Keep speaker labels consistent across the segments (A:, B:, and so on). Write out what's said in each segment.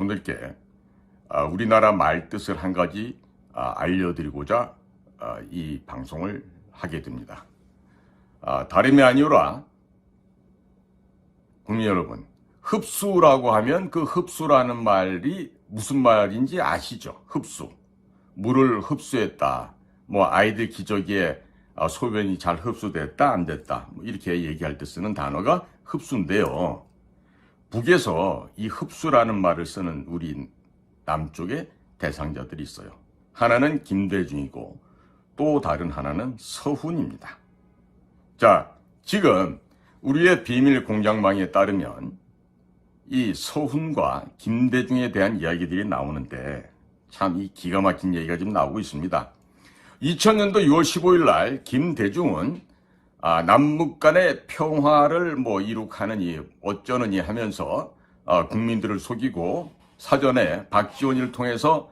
A: 여러분들께 우리나라 말 뜻을 한 가지 알려드리고자 이 방송을 하게 됩니다. 다름이 아니오라 국민 여러분, 흡수라고 하면 그 흡수라는 말이 무슨 말인지 아시죠? 흡수. 물을 흡수했다. 뭐 아이들 기저귀에 소변이 잘 흡수됐다 안 됐다 이렇게 얘기할 때 쓰는 단어가 흡수인데요. 북에서 이 흡수라는 말을 쓰는 우리 남쪽에 대상자들이 있어요. 하나는 김대중이고 또 다른 하나는 서훈입니다. 자, 지금 우리의 비밀 공작망에 따르면 이 서훈과 김대중에 대한 이야기들이 나오는데 참 이 기가 막힌 얘기가 지금 나오고 있습니다. 2000년도 6월 15일 날 김대중은 남북 간의 평화를 이룩하느니 어쩌느니 하면서 국민들을 속이고 사전에 박지원을 통해서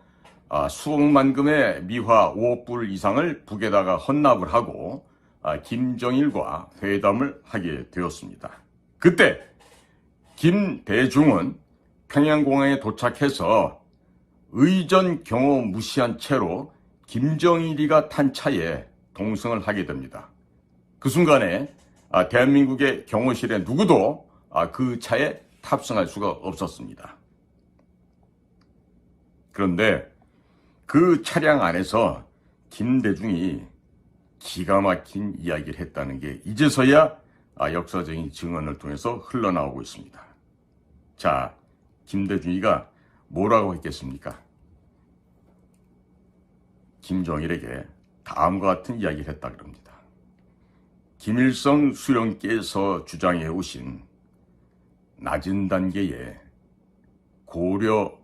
A: 수억만 금의 미화 5억 불 이상을 북에다가 헌납을 하고 김정일과 회담을 하게 되었습니다. 그때 김대중은 평양공항에 도착해서 의전 경호 무시한 채로 김정일이가 탄 차에 동승을 하게 됩니다. 그 순간에 대한민국의 경호실에 누구도 그 차에 탑승할 수가 없었습니다. 그런데 그 차량 안에서 김대중이 기가 막힌 이야기를 했다는 게 이제서야 역사적인 증언을 통해서 흘러나오고 있습니다. 자, 김대중이가 뭐라고 했겠습니까? 김정일에게 다음과 같은 이야기를 했다 그럽니다. 김일성 수령께서 주장해 오신 낮은 단계의 고려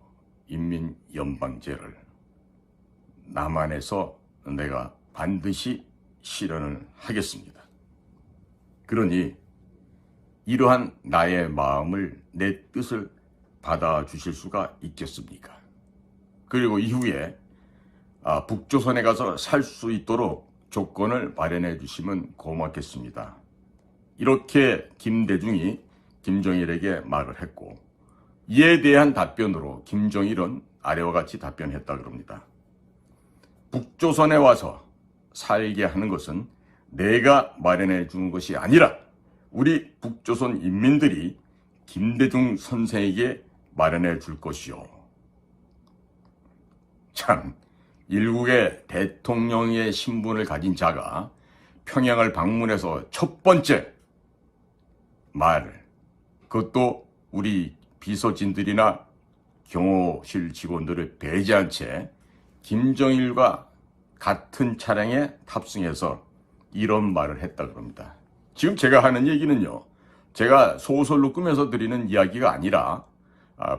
A: 인민연방제를 남한에서 내가 반드시 실현을 하겠습니다. 그러니 이러한 나의 마음을, 내 뜻을 받아주실 수가 있겠습니까? 그리고 이후에 북조선에 가서 살 수 있도록 조건을 마련해 주시면 고맙겠습니다. 이렇게 김대중이 김정일에게 말을 했고, 이에 대한 답변으로 김정일은 아래와 같이 답변했다 그럽니다. 북조선에 와서 살게 하는 것은 내가 마련해 준 것이 아니라 우리 북조선 인민들이 김대중 선생에게 마련해 줄 것이요. 참, 일국의 대통령의 신분을 가진 자가 평양을 방문해서 첫 번째 말을, 그것도 우리 비서진들이나 경호실 직원들을 배제한 채 김정일과 같은 차량에 탑승해서 이런 말을 했다 그럽니다. 지금 제가 하는 얘기는요, 제가 소설로 꾸며서 드리는 이야기가 아니라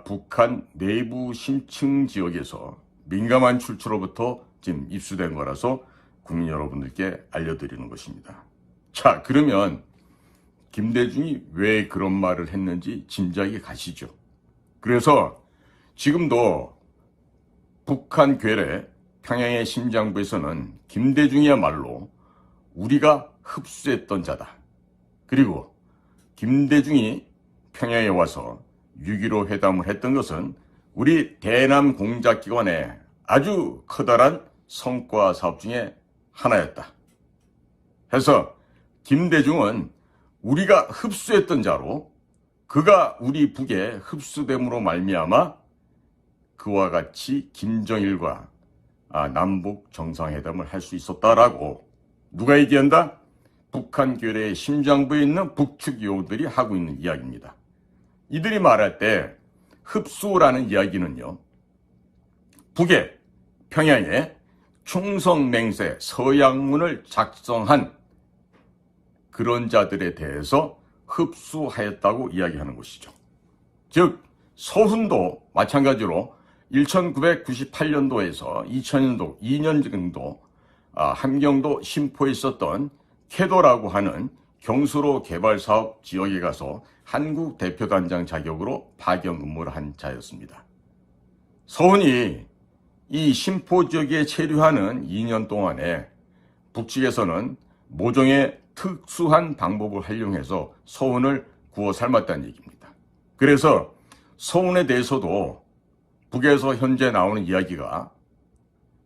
A: 북한 내부 심층 지역에서 민감한 출처로부터 지금 입수된 거라서 국민 여러분들께 알려드리는 것입니다. 자, 그러면 김대중이 왜 그런 말을 했는지 짐작이 가시죠. 그래서 지금도 북한 괴뢰 평양의 심장부에서는 김대중이야말로 우리가 흡수했던 자다. 그리고 김대중이 평양에 와서 6.15 회담을 했던 것은 우리 대남 공작기관의 아주 커다란 성과 사업 중에 하나였다. 해서 김대중은 우리가 흡수했던 자로, 그가 우리 북에 흡수됨으로 말미암아 그와 같이 김정일과 남북 정상회담을 할 수 있었다라고 누가 얘기한다? 북한 괴뢰의 심장부에 있는 북측 요원들이 하고 있는 이야기입니다. 이들이 말할 때 흡수라는 이야기는요, 북에 평양에 충성맹세 서양문을 작성한 그런 자들에 대해서 흡수하였다고 이야기하는 것이죠. 즉 서훈도 마찬가지로 1998년도에서 2000년도 2년 정도 함경도 심포에 있었던 캐도라고 하는 경수로 개발사업 지역에 가서 한국 대표단장 자격으로 파견 근무를 한 자였습니다. 서훈이 이 심포 지역에 체류하는 2년 동안에 북측에서는 모종의 특수한 방법을 활용해서 서훈을 구워 삶았다는 얘기입니다. 그래서 서훈에 대해서도 북에서 현재 나오는 이야기가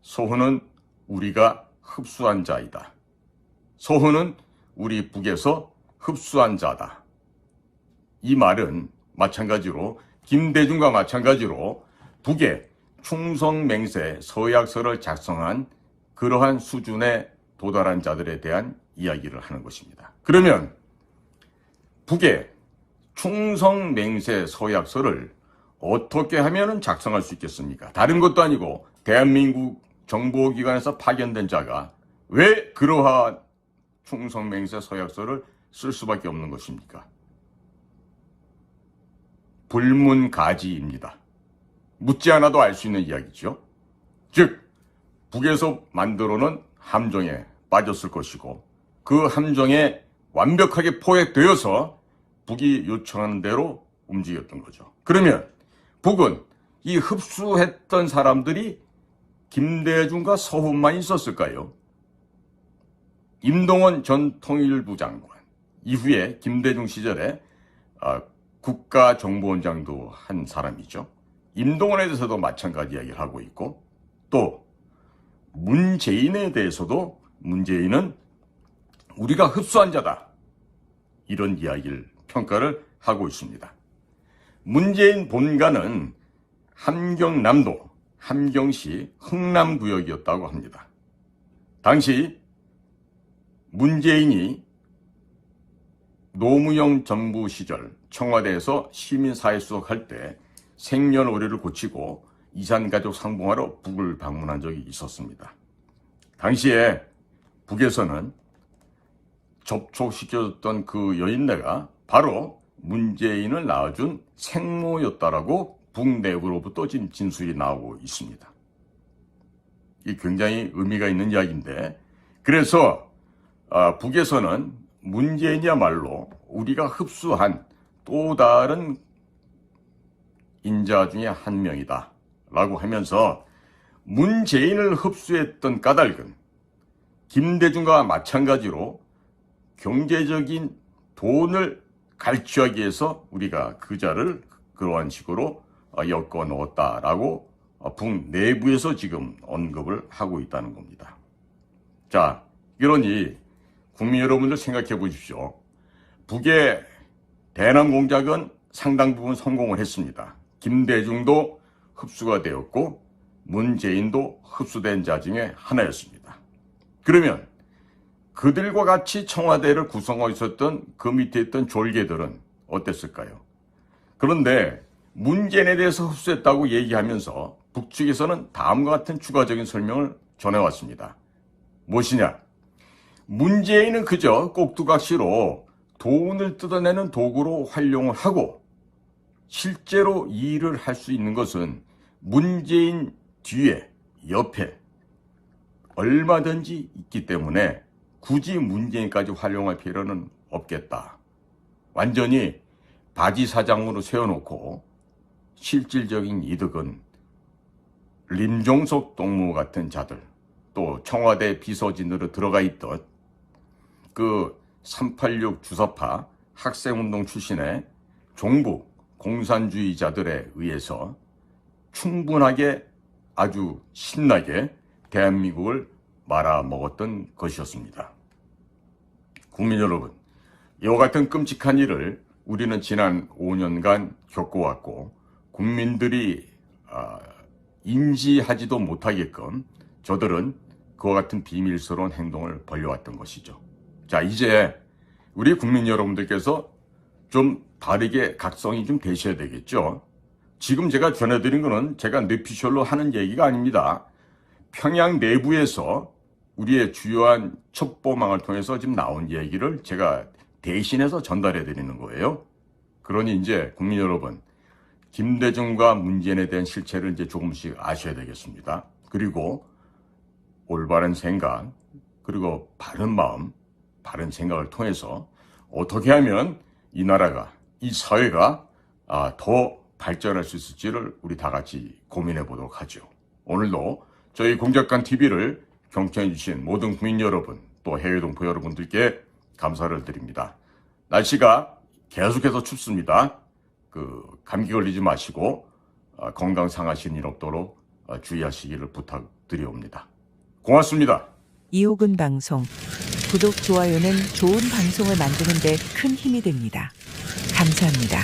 A: 서훈은 우리가 흡수한 자이다. 서훈은 우리 북에서 흡수한 자다. 이 말은 마찬가지로 김대중과 마찬가지로 북에 충성맹세 서약서를 작성한 그러한 수준에 도달한 자들에 대한 이야기를 하는 것입니다. 그러면 북에 충성맹세 서약서를 어떻게 하면 작성할 수 있겠습니까? 다른 것도 아니고 대한민국 정보기관에서 파견된 자가 왜 그러한 충성맹세 서약서를 쓸 수밖에 없는 것입니까? 불문가지입니다. 묻지 않아도 알 수 있는 이야기죠. 즉 북에서 만들어 놓은 함정에 빠졌을 것이고 그 함정에 완벽하게 포획되어서 북이 요청하는 대로 움직였던 거죠. 그러면 북은 이 흡수했던 사람들이 김대중과 서훈만 있었을까요? 임동원 전 통일부 장관, 이후에 김대중 시절에 국가정보원장도 한 사람이죠. 임동원에 대해서도 마찬가지 이야기를 하고 있고, 또 문재인에 대해서도 문재인은 우리가 흡수한 자다, 이런 이야기를 평가를 하고 있습니다. 문재인 본가는 함경남도 함경시 흥남구역이었다고 합니다. 당시 문재인이 노무현 정부 시절 청와대에서 시민사회수석 할 때 생년월일을 고치고 이산가족 상봉하러 북을 방문한 적이 있었습니다. 당시에 북에서는 접촉시켜줬던 그 여인네가 바로 문재인을 낳아준 생모였다라고 북 내부로부터 진술이 나오고 있습니다. 이 굉장히 의미가 있는 이야기인데, 그래서 북에서는 문재인이야말로 우리가 흡수한 또 다른 인자 중에 한 명이다 라고 하면서 문재인을 흡수했던 까닭은 김대중과 마찬가지로 경제적인 돈을 갈취하기 위해서 우리가 그 자를 그러한 식으로 엮어 넣었다라고 북 내부에서 지금 언급을 하고 있다는 겁니다. 자, 그러니 국민 여러분들 생각해 보십시오. 북의 대남 공작은 상당 부분 성공을 했습니다. 김대중도 흡수가 되었고 문재인도 흡수된 자 중에 하나였습니다. 그러면 그들과 같이 청와대를 구성하고 있었던 그 밑에 있던 졸개들은 어땠을까요? 그런데 문재인에 대해서 흡수했다고 얘기하면서 북측에서는 다음과 같은 추가적인 설명을 전해왔습니다. 무엇이냐? 문재인은 그저 꼭두각시로 돈을 뜯어내는 도구로 활용을 하고 실제로 이 일을 할 수 있는 것은 문재인 뒤에, 옆에 얼마든지 있기 때문에 굳이 문재인까지 활용할 필요는 없겠다. 완전히 바지 사장으로 세워놓고 실질적인 이득은 림종석 동무 같은 자들, 또 청와대 비서진으로 들어가 있던 그 386 주사파 학생운동 출신의 종북 공산주의자들에 의해서 충분하게 아주 신나게 대한민국을 말아먹었던 것이었습니다. 국민 여러분, 이와 같은 끔찍한 일을 우리는 지난 5년간 겪어왔고 국민들이 인지하지도 못하게끔 저들은 그와 같은 비밀스러운 행동을 벌여왔던 것이죠. 자, 이제 우리 국민 여러분들께서 좀 다르게 각성이 좀 되셔야 되겠죠. 지금 제가 전해드린 거는 제가 뇌피셜로 하는 얘기가 아닙니다. 평양 내부에서 우리의 주요한 첩보망을 통해서 지금 나온 얘기를 제가 대신해서 전달해 드리는 거예요. 그러니 이제 국민 여러분, 김대중과 문재인에 대한 실체를 이제 조금씩 아셔야 되겠습니다. 그리고 올바른 생각, 그리고 바른 마음, 바른 생각을 통해서 어떻게 하면 이 나라가, 이 사회가 더 발전할 수 있을지를 우리 다 같이 고민해 보도록 하죠. 오늘도 저희 공작관 TV를 경청해 주신 모든 국민 여러분, 또 해외 동포 여러분들께 감사를 드립니다. 날씨가 계속해서 춥습니다. 감기 걸리지 마시고 건강 상하신 일 없도록 주의하시기를 부탁드리옵니다. 고맙습니다.
B: 이호근 방송. 구독, 좋아요는 좋은 방송을 만드는 데 큰 힘이 됩니다. 감사합니다.